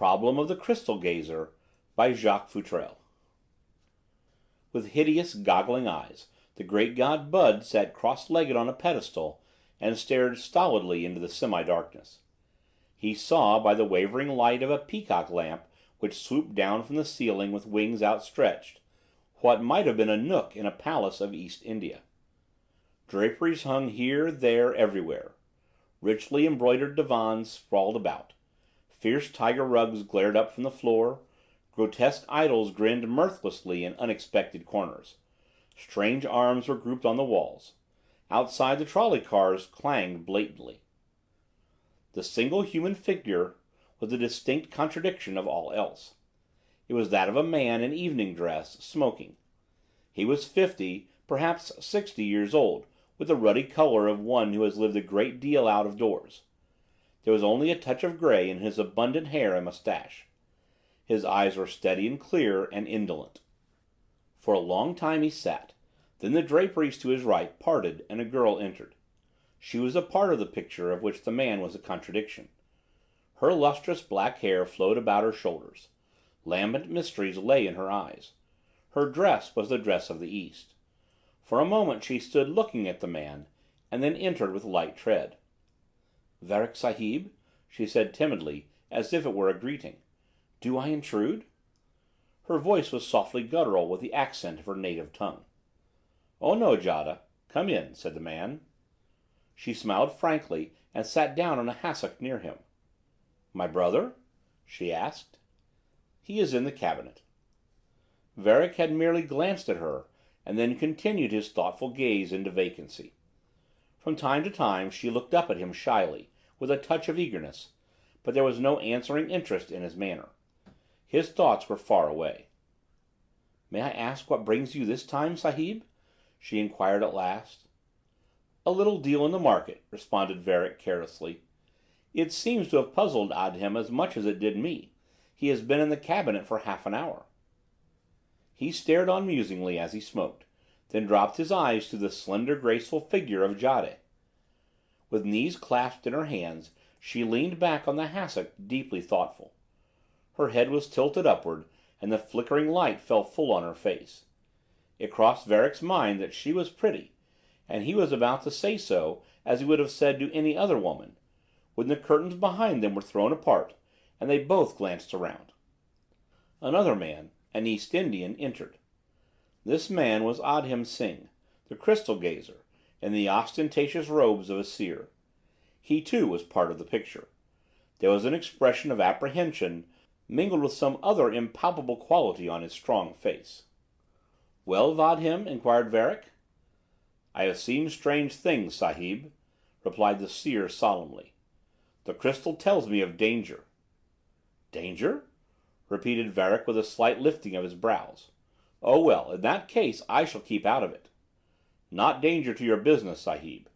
Problem of the Crystal Gazer, by Jacques Futrelle. With hideous, goggling eyes, the great god Bud sat cross-legged on a pedestal and stared stolidly into the semi-darkness. He saw, by the wavering light of a peacock lamp which swooped down from the ceiling with wings outstretched, what might have been a nook in a palace of East India. Draperies hung here, there, everywhere. Richly embroidered divans sprawled about. Fierce tiger rugs glared up from the floor. Grotesque idols grinned mirthlessly in unexpected corners. Strange arms were grouped on the walls. Outside, the trolley cars clanged blatantly. The single human figure was a distinct contradiction of all else. It was that of a man in evening dress, smoking. He was 50, perhaps 60 years old, with the ruddy color of one who has lived a great deal out of doors. There was only a touch of gray in his abundant hair and mustache. His eyes were steady and clear and indolent. For a long time he sat. Then the draperies to his right parted and a girl entered. She was a part of the picture of which the man was a contradiction. Her lustrous black hair flowed about her shoulders. Lambent mysteries lay in her eyes. Her dress was the dress of the East. For a moment she stood looking at the man, and then entered with light tread. "Varric Sahib," she said timidly, as if it were a greeting. "Do I intrude?" Her voice was softly guttural with the accent of her native tongue. "Oh no, Jada. Come in," said the man. She smiled frankly and sat down on a hassock near him. "My brother?" she asked. "He is in the cabinet." Varick had merely glanced at her, and then continued his thoughtful gaze into vacancy. From time to time she looked up at him shyly, with a touch of eagerness, but there was no answering interest in his manner. His thoughts were far away. "May I ask what brings you this time, Sahib?" she inquired at last. "A little deal in the market," responded Varick carelessly. "It seems to have puzzled Adhem as much as it did me. He has been in the cabinet for half an hour." He stared on musingly as he smoked, then dropped his eyes to the slender, graceful figure of Jade. With knees clasped in her hands, she leaned back on the hassock, deeply thoughtful. Her head was tilted upward, and the flickering light fell full on her face. It crossed Varick's mind that she was pretty, and he was about to say so, as he would have said to any other woman, when the curtains behind them were thrown apart, and they both glanced around. Another man, an East Indian, entered. This man was Adhem Singh, the crystal gazer, in the ostentatious robes of a seer. He, too, was part of the picture. There was an expression of apprehension, mingled with some other impalpable quality on his strong face. "Well, Vadhem?" inquired Varick. "I have seen strange things, Sahib," replied the seer solemnly. "The crystal tells me of danger." "Danger?" repeated Varick with a slight lifting of his brows. "Oh, well, in that case I shall keep out of it." "Not danger to your business, Sahib,"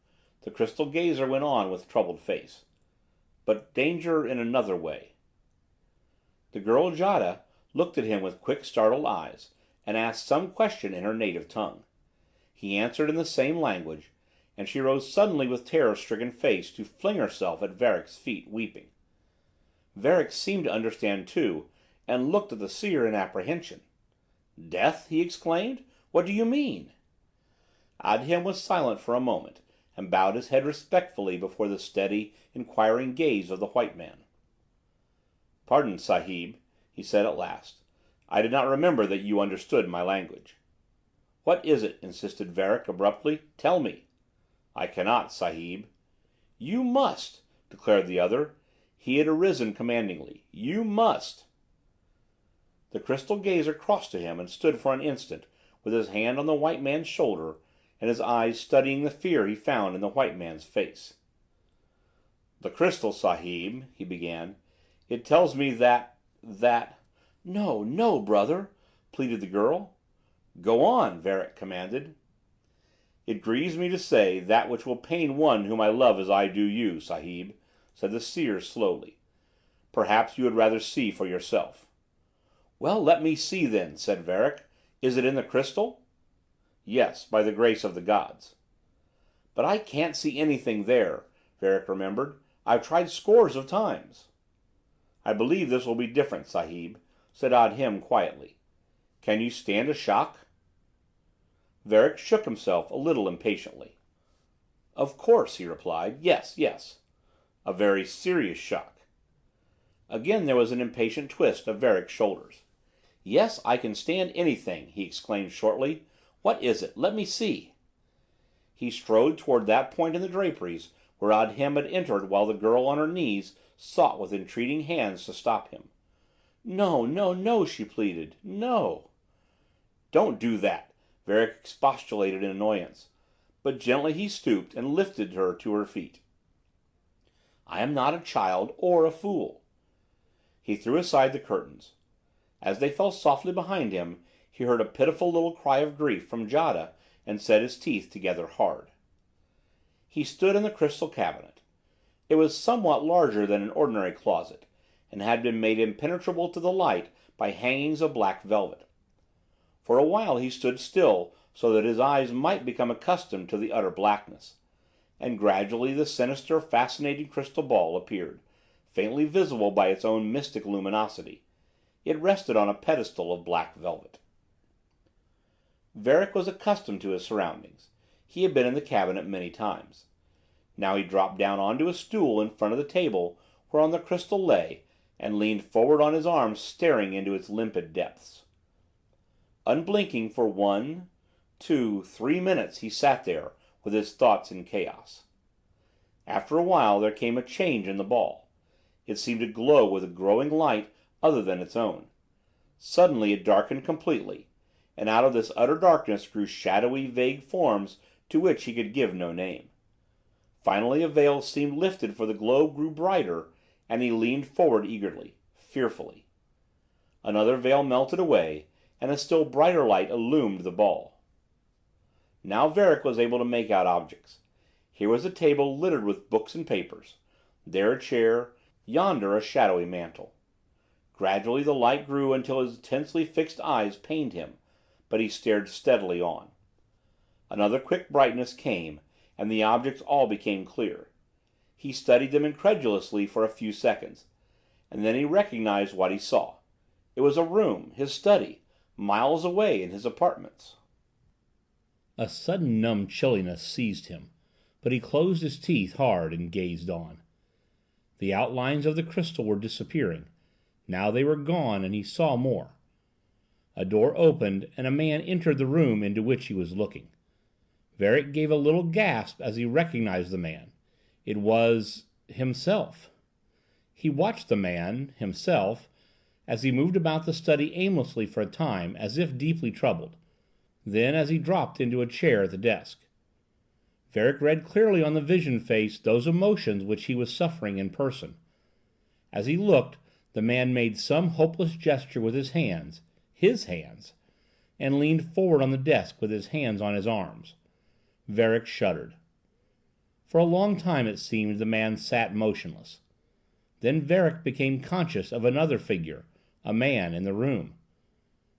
the crystal gazer went on with troubled face, "but danger in another way." The girl Jada looked at him with quick, startled eyes, and asked some question in her native tongue. He answered in the same language, and she rose suddenly with terror-stricken face to fling herself at Varick's feet, weeping. Varick seemed to understand too, and looked at the seer in apprehension. "Death?" he exclaimed. "What do you mean?" Adhem was silent for a moment, and bowed his head respectfully before the steady, inquiring gaze of the white man. "Pardon, Sahib," he said at last. "I did not remember that you understood my language." "What is it?" insisted Varick abruptly. "Tell me." "I cannot, Sahib." "You must," declared the other. He had arisen commandingly. "You must." The crystal gazer crossed to him and stood for an instant with his hand on the white man's shoulder and his eyes studying the fear he found in the white man's face. "The crystal, Sahib," he began. "It tells me that—" "No, no, brother," pleaded the girl. "Go on," Varick commanded. "It grieves me to say that which will pain one whom I love as I do you, Sahib," said the seer slowly. "Perhaps you would rather see for yourself." "Well, let me see then," said Varick. "Is it in the crystal?" "Yes, by the grace of the gods." "But I can't see anything there," Varick remembered. "I've tried scores of times." "I believe this will be different, Sahib," said Adhem quietly. "Can you stand a shock?" Varick shook himself a little impatiently. "Of course," he replied. "Yes, yes." "A very serious shock." Again there was an impatient twist of Varick's shoulders. "Yes, I can stand anything," he exclaimed shortly. "What is it? Let me see." He strode toward that point in the draperies where Adhem had entered while the girl on her knees sought with entreating hands to stop him. "No, no, no," she pleaded. "No." "Don't do that," Varick expostulated in annoyance. But gently he stooped and lifted her to her feet. "I am not a child or a fool." He threw aside the curtains. As they fell softly behind him, he heard a pitiful little cry of grief from Jada and set his teeth together hard. He stood in the crystal cabinet. It was somewhat larger than an ordinary closet, and had been made impenetrable to the light by hangings of black velvet. For a while he stood still so that his eyes might become accustomed to the utter blackness, and gradually the sinister, fascinating crystal ball appeared, faintly visible by its own mystic luminosity. It rested on a pedestal of black velvet. Varick was accustomed to his surroundings. He had been in the cabinet many times. Now he dropped down onto a stool in front of the table whereon the crystal lay, and leaned forward on his arms, staring into its limpid depths. Unblinking for 1, 2, 3 minutes he sat there with his thoughts in chaos. After a while there came a change in the ball. It seemed to glow with a growing light other than its own. Suddenly it darkened completely, and out of this utter darkness grew shadowy, vague forms to which he could give no name. Finally a veil seemed lifted, for the glow grew brighter, and he leaned forward eagerly, fearfully. Another veil melted away, and a still brighter light illumined the ball. Now Varick was able to make out objects. Here was a table littered with books and papers, there a chair, yonder a shadowy mantel. Gradually the light grew until his tensely fixed eyes pained him, but he stared steadily on. Another quick brightness came, and the objects all became clear. He studied them incredulously for a few seconds, and then he recognized what he saw. It was a room, his study, miles away in his apartments. A sudden numb chilliness seized him, but he closed his teeth hard and gazed on. The outlines of the crystal were disappearing. Now they were gone, and he saw more. A door opened, and a man entered the room into which he was looking. Varick gave a little gasp as he recognized the man. It was himself. He watched the man, himself, as he moved about the study aimlessly for a time, as if deeply troubled. Then as he dropped into a chair at the desk. Varick read clearly on the vision face those emotions which he was suffering in person. As he looked, the man made some hopeless gesture with his hands, and leaned forward on the desk with his hands on his arms. Varick shuddered. For a long time, it seemed, the man sat motionless. Then Varick became conscious of another figure, a man, in the room.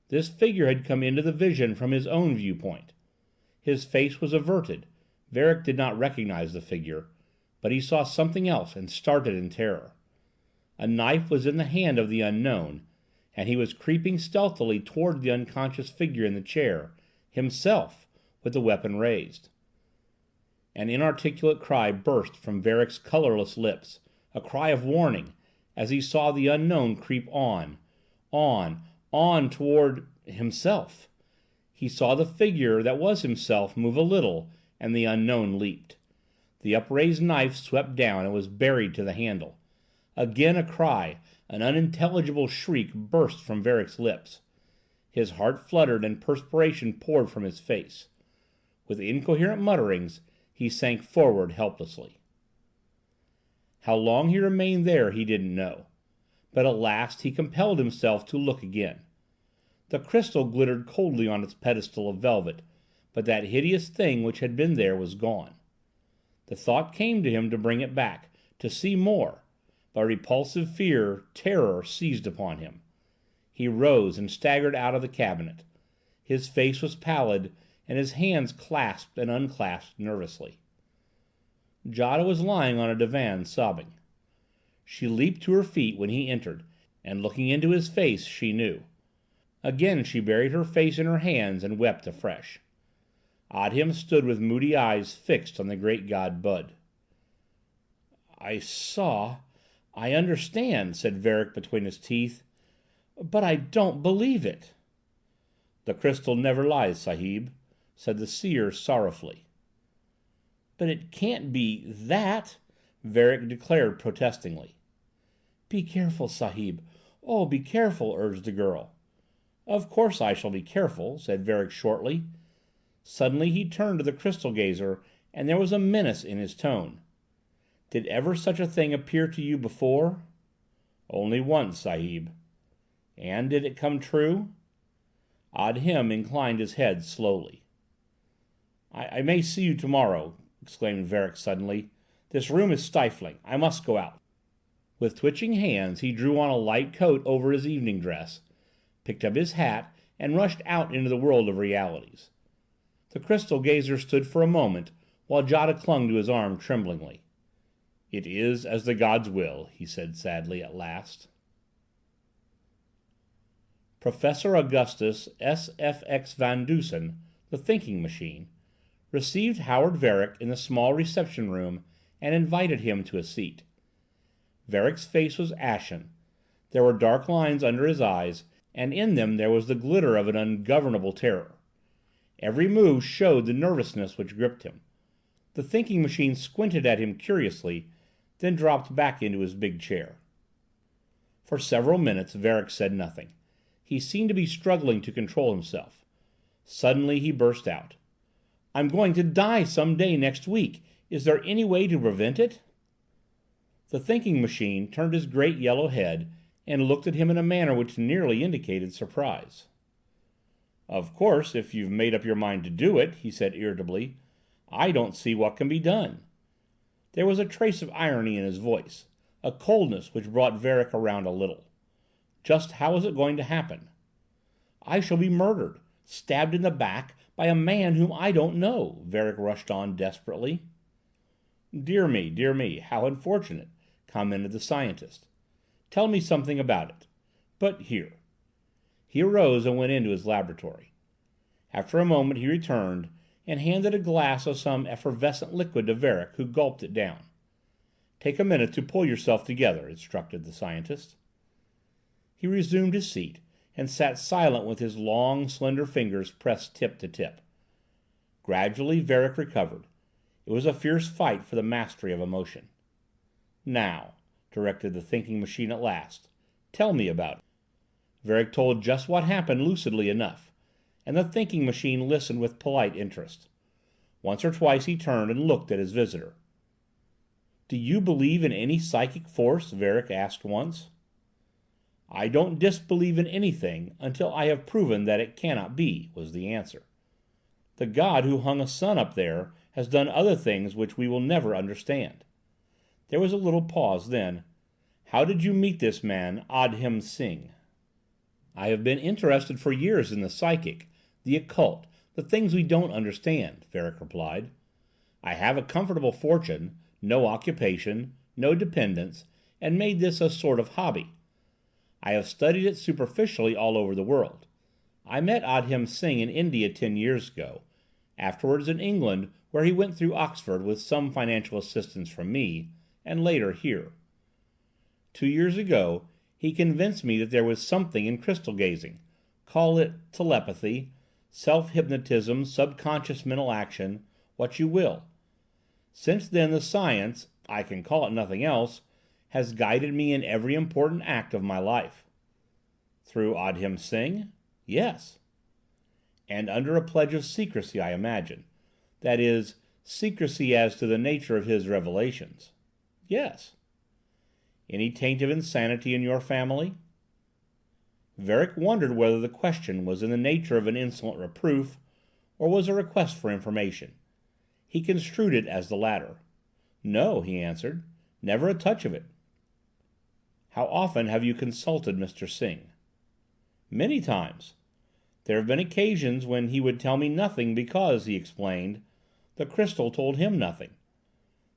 This figure had come into the vision from his own viewpoint. His face was averted. Varick did not recognize the figure, but he saw something else and started in terror. A knife was in the hand of the unknown, and he was creeping stealthily toward the unconscious figure in the chair, himself, with the weapon raised. An inarticulate cry burst from Varick's colorless lips, a cry of warning, as he saw the unknown creep on toward himself. He saw the figure that was himself move a little, and the unknown leaped. The upraised knife swept down and was buried to the handle. Again a cry, an unintelligible shriek, burst from Varick's lips. His heart fluttered and perspiration poured from his face. With incoherent mutterings, he sank forward helplessly. How long he remained there he didn't know, but at last he compelled himself to look again. The crystal glittered coldly on its pedestal of velvet, but that hideous thing which had been there was gone. The thought came to him to bring it back, to see more, but repulsive fear, terror, seized upon him. He rose and staggered out of the cabinet. His face was pallid, and his hands clasped and unclasped nervously. Jada was lying on a divan, sobbing. She leaped to her feet when he entered, and looking into his face, she knew. Again she buried her face in her hands and wept afresh. Odham stood with moody eyes fixed on the great god Bud. I understand, said Varick between his teeth, but I don't believe it. The crystal never lies, Sahib, said the seer sorrowfully. But it can't be that, Varick declared protestingly. Be careful, Sahib. Oh, be careful, urged the girl. Of course I shall be careful, said Varick shortly. Suddenly he turned to the crystal gazer, and there was a menace in his tone. Did ever such a thing appear to you before? Only once, Sahib. And did it come true? Odham inclined his head slowly. I may see you tomorrow, exclaimed Varick suddenly. This room is stifling. I must go out. With twitching hands he drew on a light coat over his evening dress, picked up his hat, and rushed out into the world of realities. The crystal gazer stood for a moment, while Jada clung to his arm tremblingly. It is as the gods will, he said sadly at last. Professor Augustus S. F. X. van Dusen, the thinking machine, received Howard Varick in the small reception room and invited him to a seat. Varick's face was ashen. There were dark lines under his eyes, and in them there was the glitter of an ungovernable terror. Every move showed the nervousness which gripped him. The thinking machine squinted at him curiously, then dropped back into his big chair. For several minutes Varick said nothing. He seemed to be struggling to control himself. Suddenly he burst out. I'm going to die some day next week. Is there any way to prevent it? The thinking machine turned his great yellow head and looked at him in a manner which nearly indicated surprise. Of course, if you've made up your mind to do it, he said irritably, I don't see what can be done. There was a trace of irony in his voice, a coldness which brought Varick around a little. Just how is it going to happen? I shall be murdered, stabbed in the back by a man whom I don't know, Varick rushed on desperately. Dear me, how unfortunate, commented the scientist. Tell me something about it. But here. He arose and went into his laboratory. After a moment he returned and handed a glass of some effervescent liquid to Varick, who gulped it down. Take a minute to pull yourself together, instructed the scientist. He resumed his seat and sat silent with his long, slender fingers pressed tip to tip. Gradually Varick recovered. It was a fierce fight for the mastery of emotion. Now, directed the thinking machine at last, tell me about it. Varick told just what happened lucidly enough, and the thinking machine listened with polite interest. Once or twice he turned and looked at his visitor. Do you believe in any psychic force? Varick asked once. I don't disbelieve in anything until I have proven that it cannot be, was the answer. The God who hung a sun up there has done other things which we will never understand. There was a little pause, then. How did you meet this man, Audham Singh? I have been interested for years in the psychic, the occult, the things we don't understand, Varick replied. I have a comfortable fortune, no occupation, no dependents, and made this a sort of hobby. I have studied it superficially all over the world. I met Audham Singh in India 10 years ago, afterwards in England, where he went through Oxford with some financial assistance from me, and later here. 2 years ago, he convinced me that there was something in crystal gazing. Call it telepathy, self-hypnotism, subconscious mental action, what you will. Since then the science, I can call it nothing else, has guided me in every important act of my life. Through Audham Singh? Yes. And under a pledge of secrecy, I imagine. That is, secrecy as to the nature of his revelations. Yes. Any taint of insanity in your family? Varick wondered whether the question was in the nature of an insolent reproof, or was a request for information. He construed it as the latter. No, he answered. Never a touch of it. How often have you consulted Mr. Singh? Many times. There have been occasions when he would tell me nothing because, he explained, the crystal told him nothing.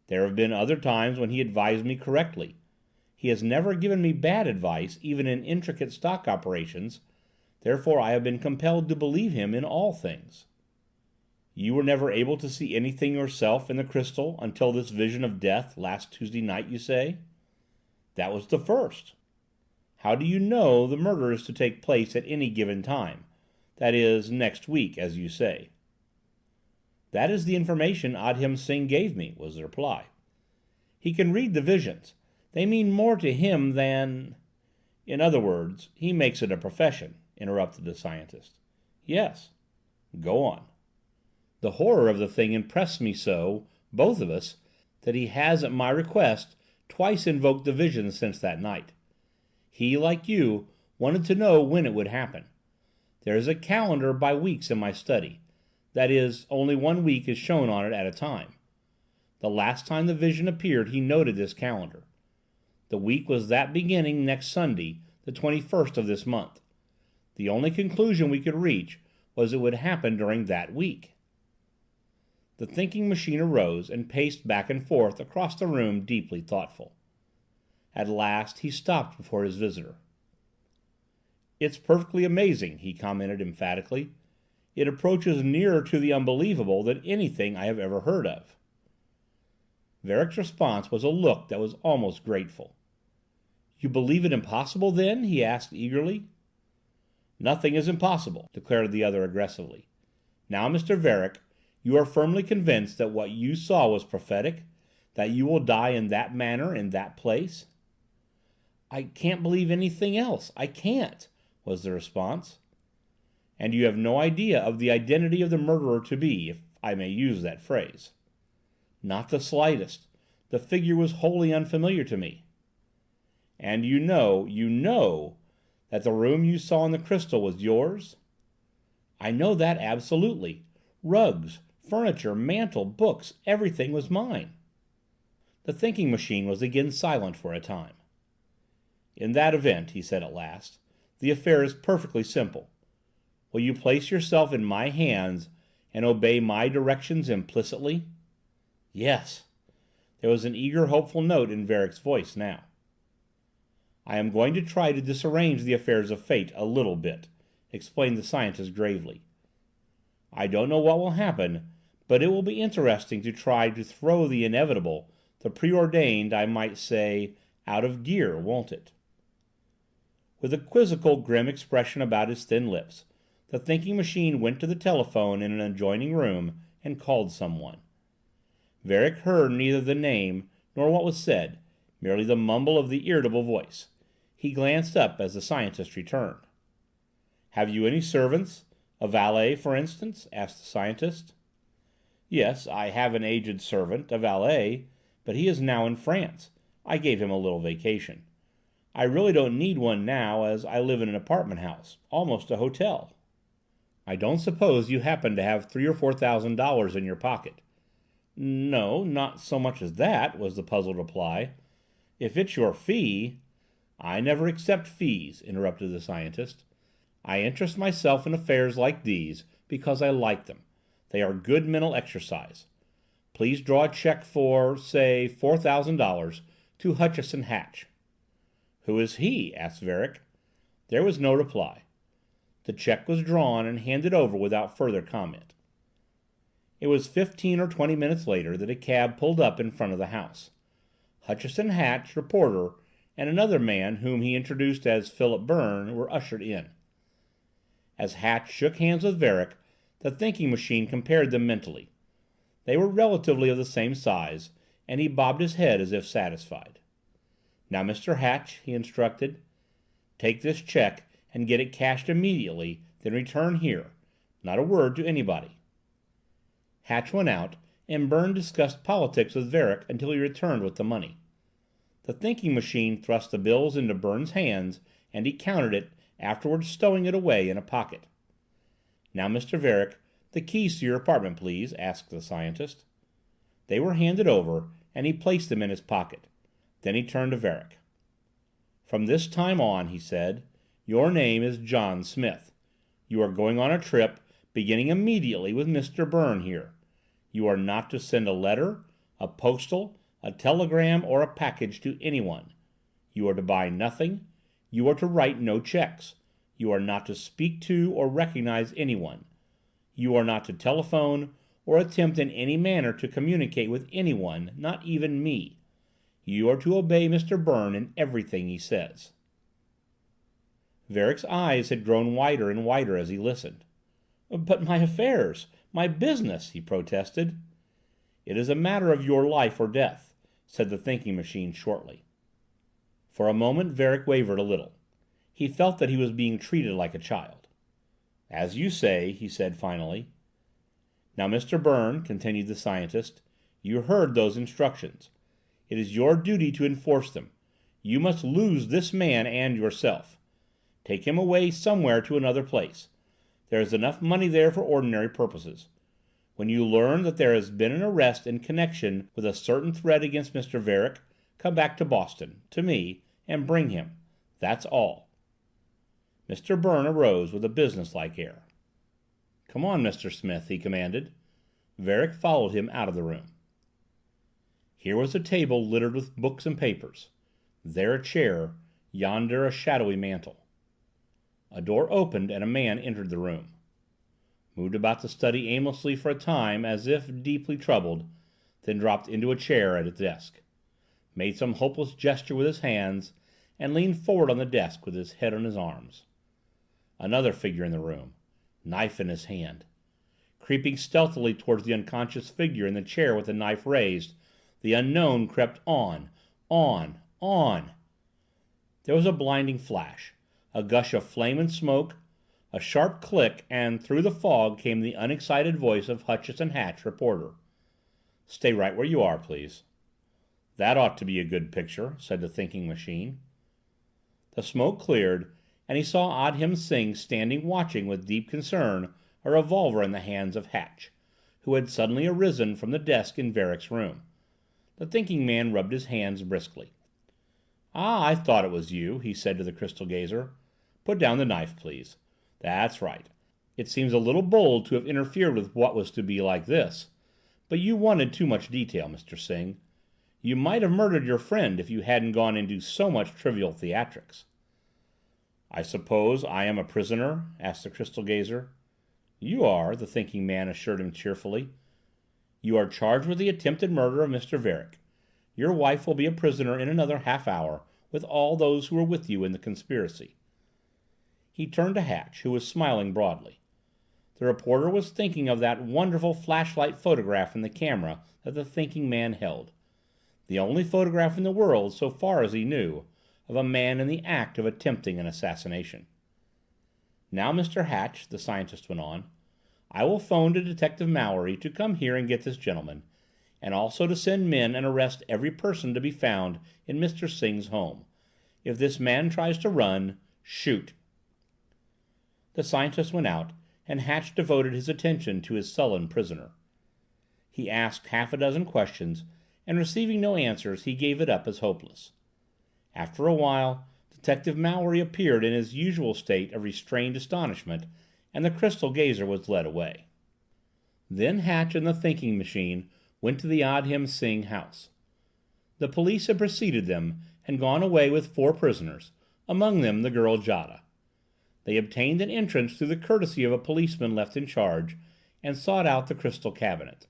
There have been other times when he advised me correctly. He has never given me bad advice, even in intricate stock operations. Therefore I have been compelled to believe him in all things." "You were never able to see anything yourself in the crystal until this vision of death last Tuesday night, you say?" "That was the first." "How do you know the murder is to take place at any given time? That is, next week, as you say." "That is the information Adham Singh gave me," was the reply. "He can read the visions. They mean more to him than—" "In other words, he makes it a profession," interrupted the scientist. "Yes." "Go on." "The horror of the thing impressed me so, both of us, that he has, at my request, twice invoked the visions since that night. He, like you, wanted to know when it would happen. There is a calendar by weeks in my study. That is, only 1 week is shown on it at a time. The last time the vision appeared he noted this calendar. The week was that beginning next Sunday, the 21st of this month. The only conclusion we could reach was it would happen during that week." The thinking machine arose and paced back and forth across the room, deeply thoughtful. At last he stopped before his visitor. "It's perfectly amazing," he commented emphatically. "It approaches nearer to the unbelievable than anything I have ever heard of." Varick's response was a look that was almost grateful. "You believe it impossible, then?" he asked eagerly. "Nothing is impossible," declared the other aggressively. "Now, Mr. Varick, you are firmly convinced that what you saw was prophetic? That you will die in that manner, in that place?" "I can't believe anything else. I can't," was the response. "And you have no idea of the identity of the murderer to be, if I may use that phrase?" "Not the slightest. The figure was wholly unfamiliar to me." "And you know that the room you saw in the crystal was yours?" "I know that absolutely. Rugs, furniture, mantel, books, everything was mine." The thinking machine was again silent for a time. "In that event," he said at last, "the affair is perfectly simple. Will you place yourself in my hands and obey my directions implicitly?" "Yes." There was an eager, hopeful note in Varick's voice now. "I am going to try to disarrange the affairs of fate a little bit," explained the scientist gravely. "I don't know what will happen, but it will be interesting to try to throw the inevitable, the preordained, I might say, out of gear, won't it?" With a quizzical, grim expression about his thin lips, the thinking machine went to the telephone in an adjoining room and called someone. Varick heard neither the name nor what was said, merely the mumble of the irritable voice. He glanced up as the scientist returned. "Have you any servants? A valet, for instance?" asked the scientist. "Yes, I have an aged servant, a valet, but he is now in France. I gave him a little vacation. I really don't need one now, as I live in an apartment house, almost a hotel." "I don't suppose you happen to have $3,000 or $4,000 in your pocket?" "No, not so much as that," was the puzzled reply. "If it's your fee—" "I never accept fees," interrupted the scientist. "I interest myself in affairs like these because I like them. They are good mental exercise. Please draw a check for, say, $4,000 to Hutchison Hatch." "Who is he?" asked Varick. There was no reply. The check was drawn and handed over without further comment. It was 15 or 20 minutes later that a cab pulled up in front of the house. Hutchison Hatch, reporter, and another man whom he introduced as Philip Byrne were ushered in. As Hatch shook hands with Varick, the thinking machine compared them mentally. They were relatively of the same size, and he bobbed his head as if satisfied. "Now, Mr. Hatch," he instructed, "take this check and get it cashed immediately, then return here. Not a word to anybody." Hatch went out, and Byrne discussed politics with Varick until he returned with the money. The thinking machine thrust the bills into Byrne's hands, and he counted it, afterwards stowing it away in a pocket. "Now, Mr. Varick, the keys to your apartment, please," asked the scientist. They were handed over, and he placed them in his pocket. Then he turned to Varick. "From this time on," he said, "your name is John Smith. You are going on a trip, beginning immediately with Mr. Byrne here. You are not to send a letter, a postal, a telegram, or a package to anyone. You are to buy nothing. You are to write no checks. You are not to speak to or recognize anyone. You are not to telephone or attempt in any manner to communicate with anyone, not even me. You are to obey Mr. Byrne in everything he says." Varick's eyes had grown wider and wider as he listened. "But my affairs, my business," he protested. "It is a matter of your life or death," said the thinking machine shortly. For a moment Varick wavered a little. He felt that he was being treated like a child. "As you say," he said finally. "Now, Mr. Byrne," continued the scientist, "you heard those instructions. It is your duty to enforce them. You must lose this man and yourself. Take him away somewhere to another place. There is enough money there for ordinary purposes. When you learn that there has been an arrest in connection with a certain threat against Mr. Varick, come back to Boston, to me, and bring him. That's all." Mr. Byrne arose with a businesslike air. "Come on, Mr. Smith," he commanded. Varick followed him out of the room. Here was a table littered with books and papers. There a chair, yonder a shadowy mantel. A door opened and a man entered the room. Moved about the study aimlessly for a time, as if deeply troubled, then dropped into a chair at his desk. Made some hopeless gesture with his hands, and leaned forward on the desk with his head on his arms. Another figure in the room, knife in his hand. Creeping stealthily towards the unconscious figure in the chair with the knife raised, the unknown crept on, on, on. There was a blinding flash, a gush of flame and smoke, a sharp click, and through the fog came the unexcited voice of Hutchison Hatch, reporter. "Stay right where you are, please." "That ought to be a good picture," said the thinking machine. The smoke cleared, and he saw Adhem Singh standing watching with deep concern, a revolver in the hands of Hatch, who had suddenly arisen from the desk in Varick's room. The thinking man rubbed his hands briskly. "Ah, I thought it was you," he said to the crystal gazer. "Put down the knife, please. That's right. It seems a little bold to have interfered with what was to be like this. But you wanted too much detail, Mr. Singh. You might have murdered your friend if you hadn't gone into so much trivial theatrics." "I suppose I am a prisoner?" asked the crystal gazer. "You are," the thinking man assured him cheerfully. "You are charged with the attempted murder of Mr. Varick. Your wife will be a prisoner in another half hour, with all those who were with you in the conspiracy." He turned to Hatch, who was smiling broadly. The reporter was thinking of that wonderful flashlight photograph in the camera that the thinking man held. The only photograph in the world, so far as he knew, of a man in the act of attempting an assassination. "Now, Mr. Hatch," the scientist went on, "I will phone to Detective Mallory to come here and get this gentleman, and also to send men and arrest every person to be found in Mr. Singh's home. If this man tries to run, shoot." The scientist went out, and Hatch devoted his attention to his sullen prisoner. He asked half a dozen questions, and receiving no answers, he gave it up as hopeless. After a while, Detective Mallory appeared in his usual state of restrained astonishment, and the crystal gazer was led away. Then Hatch and the thinking machine went to the Adhem Singh house. The police had preceded them and gone away with 4 prisoners, among them the girl Jada. They obtained an entrance through the courtesy of a policeman left in charge, and sought out the crystal cabinet.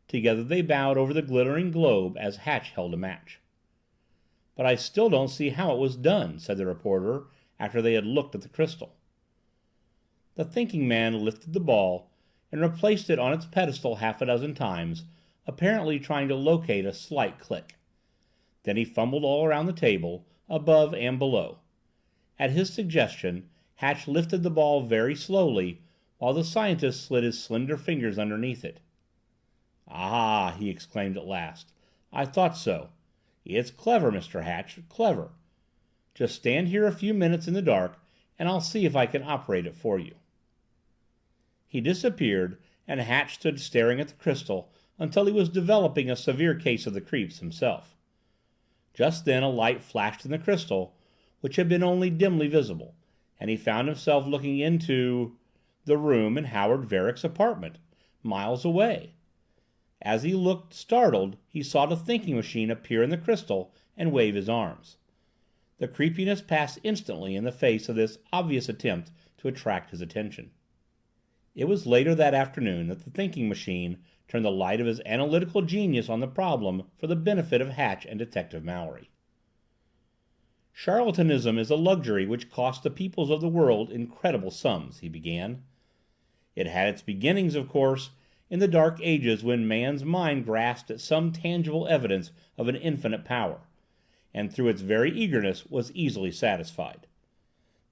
Together they bowed over the glittering globe as Hatch held a match. "But I still don't see how it was done," said the reporter, after they had looked at the crystal. The thinking man lifted the ball and replaced it on its pedestal half a dozen times, apparently trying to locate a slight click. Then he fumbled all around the table, above and below. At his suggestion, Hatch lifted the ball very slowly, while the scientist slid his slender fingers underneath it. "Ah!" he exclaimed at last. "I thought so. It's clever, Mr. Hatch, clever. Just stand here a few minutes in the dark, and I'll see if I can operate it for you." He disappeared, and Hatch stood staring at the crystal until he was developing a severe case of the creeps himself. Just then a light flashed in the crystal, which had been only dimly visible, and he found himself looking into the room in Howard Varick's apartment, miles away. As he looked, startled, he saw the thinking machine appear in the crystal and wave his arms. The creepiness passed instantly in the face of this obvious attempt to attract his attention. It was later that afternoon that the thinking machine turned the light of his analytical genius on the problem for the benefit of Hatch and Detective Mallory. "Charlatanism is a luxury which costs the peoples of the world incredible sums," he began. "It had its beginnings, of course, in the dark ages when man's mind grasped at some tangible evidence of an infinite power, and through its very eagerness was easily satisfied.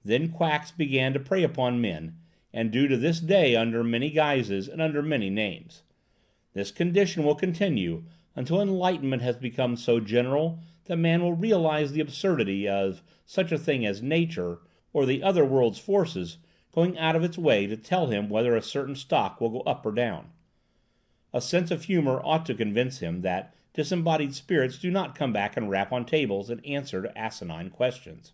Then quacks began to prey upon men, and do to this day under many guises and under many names. This condition will continue until enlightenment has become so general that man will realize the absurdity of such a thing as nature, or the other world's forces, going out of its way to tell him whether a certain stock will go up or down. A sense of humor ought to convince him that disembodied spirits do not come back and rap on tables and answer to asinine questions.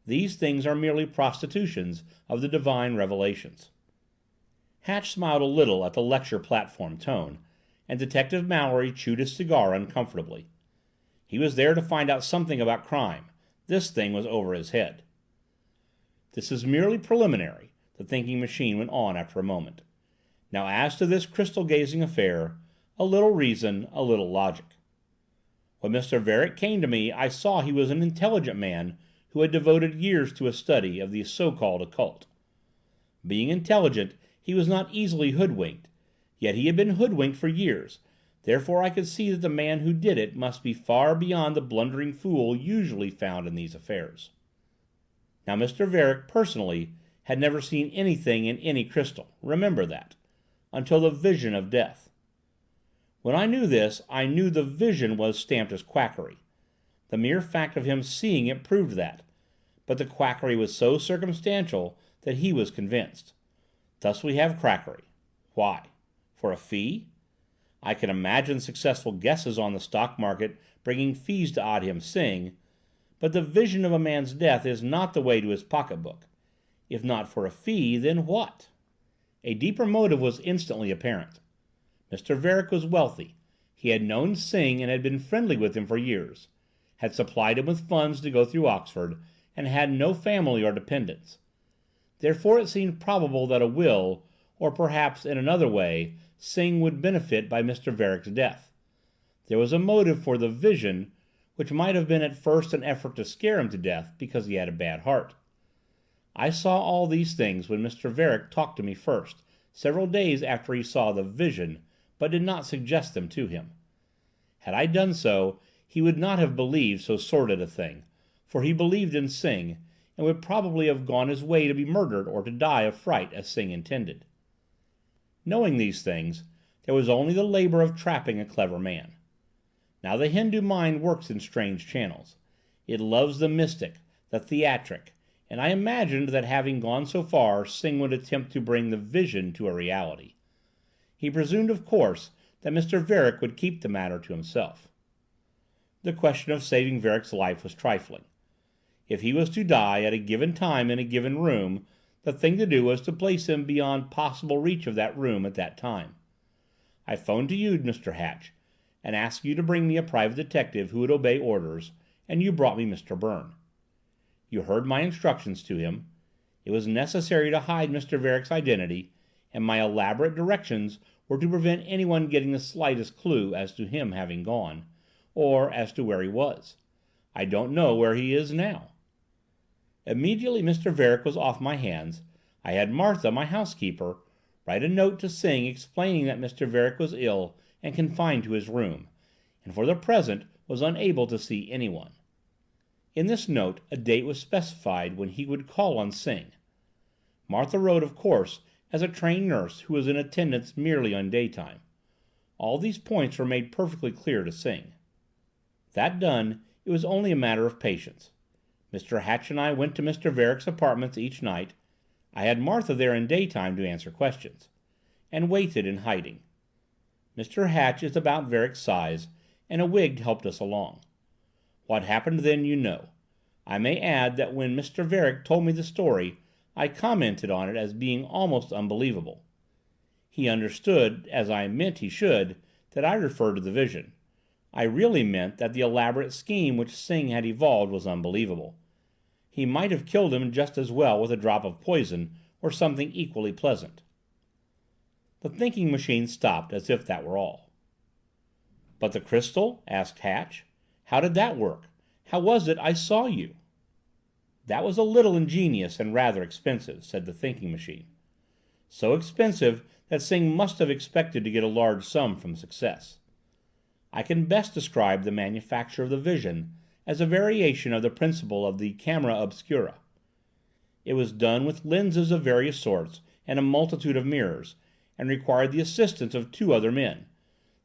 These things are merely prostitutions of the divine revelations." Hatch smiled a little at the lecture platform tone, and Detective Mallory chewed his cigar uncomfortably. He was there to find out something about crime. This thing was over his head. "This is merely preliminary," the thinking machine went on after a moment. "Now as to this crystal-gazing affair, a little reason, a little logic. When Mr. Varick came to me, I saw he was an intelligent man who had devoted years to a study of the so-called occult. Being intelligent, he was not easily hoodwinked, yet he had been hoodwinked for years, therefore I could see that the man who did it must be far beyond the blundering fool usually found in these affairs. Now Mr. Varick, personally, had never seen anything in any crystal, remember that, until the vision of death. When I knew this, I knew the vision was stamped as quackery. The mere fact of him seeing it proved that, but the quackery was so circumstantial that he was convinced. Thus we have quackery. Why? For a fee? I can imagine successful guesses on the stock market bringing fees to Adham Singh, but the vision of a man's death is not the way to his pocketbook. If not for a fee, then what? A deeper motive was instantly apparent. Mr. Varick was wealthy. He had known Singh and had been friendly with him for years, had supplied him with funds to go through Oxford, and had no family or dependents. Therefore it seemed probable that a will, or perhaps in another way, Singh would benefit by Mr. Varick's death. There was a motive for the vision, which might have been at first an effort to scare him to death because he had a bad heart. I saw all these things when Mr. Varick talked to me first, several days after he saw the vision, but did not suggest them to him. Had I done so, he would not have believed so sordid a thing, for he believed in Singh, and would probably have gone his way to be murdered or to die of fright as Singh intended. Knowing these things, there was only the labor of trapping a clever man. Now the Hindu mind works in strange channels. It loves the mystic, the theatric, and I imagined that having gone so far, Singh would attempt to bring the vision to a reality. He presumed, of course, that Mr. Varick would keep the matter to himself. The question of saving Varick's life was trifling. If he was to die at a given time in a given room, the thing to do was to place him beyond possible reach of that room at that time. I phoned to you, Mr. Hatch, and asked you to bring me a private detective who would obey orders, and you brought me Mr. Byrne. You heard my instructions to him. It was necessary to hide Mr. Varick's identity, and my elaborate directions were to prevent anyone getting the slightest clue as to him having gone, or as to where he was. I don't know where he is now. Immediately Mr. Varick was off my hands, I had Martha, my housekeeper, write a note to Singh explaining that Mr. Varick was ill and confined to his room, and for the present was unable to see anyone. In this note a date was specified when he would call on Singh. Martha wrote, of course, as a trained nurse who was in attendance merely on daytime. All these points were made perfectly clear to Singh. That done, it was only a matter of patience. Mr. Hatch and I went to Mr. Varick's apartments each night. I had Martha there in daytime to answer questions, and waited in hiding. Mr. Hatch is about Varick's size, and a wig helped us along. What happened then you know. I may add that when Mr. Varick told me the story, I commented on it as being almost unbelievable. He understood, as I meant he should, that I referred to the vision. I really meant that the elaborate scheme which Singh had evolved was unbelievable. He might have killed him just as well with a drop of poison or something equally pleasant. The thinking machine stopped as if that were all. "But the crystal?" asked Hatch. "How did that work? How was it I saw you?" "That was a little ingenious and rather expensive," said the thinking machine. "So expensive that Singh must have expected to get a large sum from success. I can best describe the manufacture of the vision as a variation of the principle of the camera obscura. It was done with lenses of various sorts and a multitude of mirrors, and required the assistance of two other men,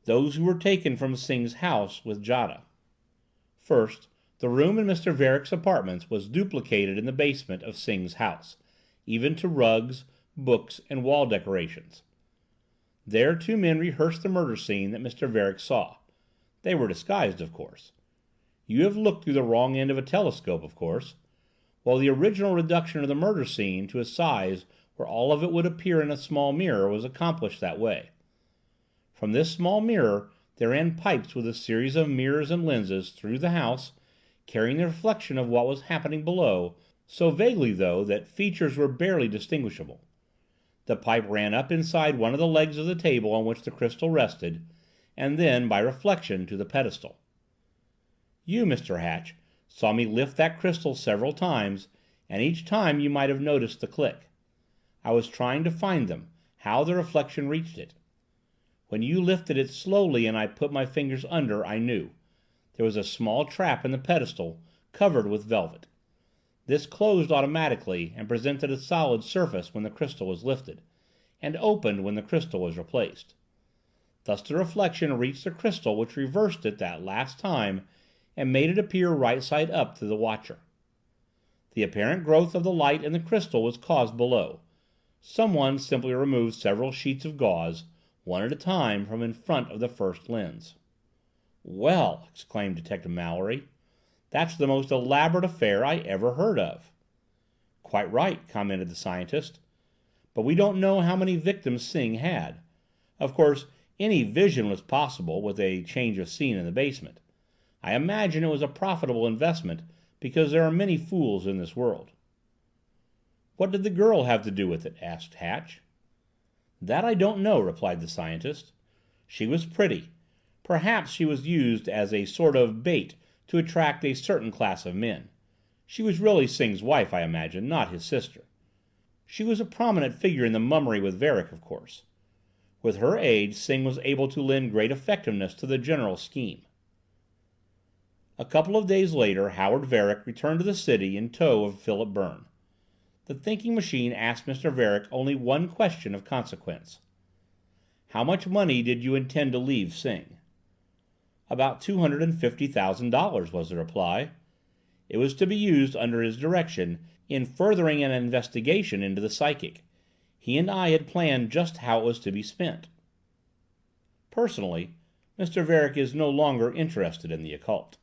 those who were taken from Singh's house with Jada. First, the room in Mr. Varick's apartments was duplicated in the basement of Singh's house, even to rugs, books, and wall decorations. There two men rehearsed the murder scene that Mr. Varick saw. They were disguised, of course. You have looked through the wrong end of a telescope, of course. Well, the original reduction of the murder scene to a size where all of it would appear in a small mirror was accomplished that way. From this small mirror there ran pipes with a series of mirrors and lenses through the house, carrying the reflection of what was happening below, so vaguely, though, that features were barely distinguishable. The pipe ran up inside one of the legs of the table on which the crystal rested, and then, by reflection, to the pedestal. You, Mr. Hatch, saw me lift that crystal several times, and each time you might have noticed the click. I was trying to find them, how the reflection reached it. When you lifted it slowly and I put my fingers under, I knew. There was a small trap in the pedestal, covered with velvet. This closed automatically and presented a solid surface when the crystal was lifted, and opened when the crystal was replaced. Thus the reflection reached the crystal, which reversed it that last time and made it appear right side up to the watcher. The apparent growth of the light in the crystal was caused below. Someone simply removed several sheets of gauze, one at a time, from in front of the first lens. "Well," exclaimed Detective Mallory, "that's the most elaborate affair I ever heard of." "Quite right," commented the scientist. "But we don't know how many victims Singh had. Of course, any vision was possible with a change of scene in the basement. I imagine it was a profitable investment because there are many fools in this world." "What did the girl have to do with it?" asked Hatch. "That I don't know," replied the scientist. "She was pretty. Perhaps she was used as a sort of bait to attract a certain class of men. She was really Singh's wife, I imagine, not his sister. She was a prominent figure in the mummery with Varick, of course. With her aid, Singh was able to lend great effectiveness to the general scheme." A couple of days later, Howard Varick returned to the city in tow of Philip Byrne. The thinking machine asked Mr. Varick only one question of consequence. "How much money did you intend to leave Singh?" "About $250,000 was the reply. It was to be used, under his direction, in furthering an investigation into the psychic. He and I had planned just how it was to be spent." Personally, Mr. Varick is no longer interested in the occult.